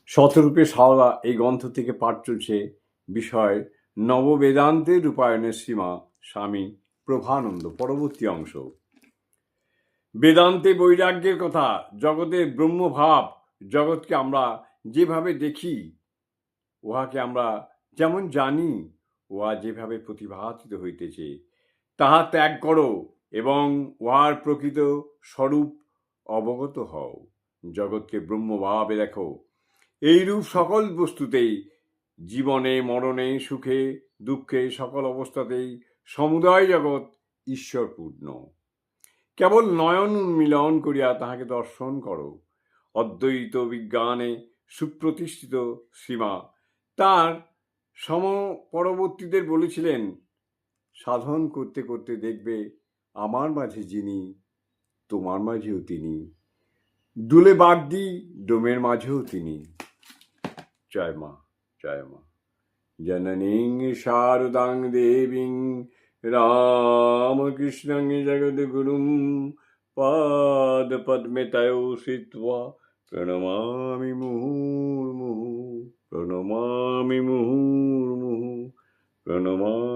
শতরূপে সাওলা এই গ্রন্থ থেকে পাঠ চলছে বিষয় নববেদান্তের রূপায়ণের সীমা স্বামী প্রভানন্দ। পরবর্তী অংশ। বেদান্তে বৈরাগ্যের কথা, জগতের ব্রহ্মভাব, জগৎকে আমরা যেভাবে দেখি, উহাকে আমরা যেমন জানি, উহা যেভাবে প্রতিভাতিত হইতেছে, তাহা ত্যাগ করো এবং উহার প্রকৃত স্বরূপ অবগত হও। জগৎকে ব্রহ্মভাবে দেখো। এইরূপ সকল বস্তুতেই, জীবনে মরণে সুখে দুঃখে সকল অবস্থাতেই সমুদয় জগৎ ঈশ্বরপূর্ণ। কেবল নয়ন উন্মিলন করিয়া তাহাকে দর্শন করো। অদ্বৈত বিজ্ঞানে সুপ্রতিষ্ঠিত সীমা তার পরবর্তীদের বলেছিলেন, সাধন করতে করতে দেখবে আমার মাঝে যিনি, তোমার মাঝেও তিনি। দুলে বাগদি ডোমের মাঝেও তিনি। জয় মা, জয় মা। জননীং শারদাং দেবীং রামকৃষ্ণং জগদ্গুরুং পাদ পদ্মে তয়ো শ্রিত্বা প্রণমামি মুহুর্মুহুঃ, প্রণমামি মুহুর্মুহুঃ, প্রণমামি।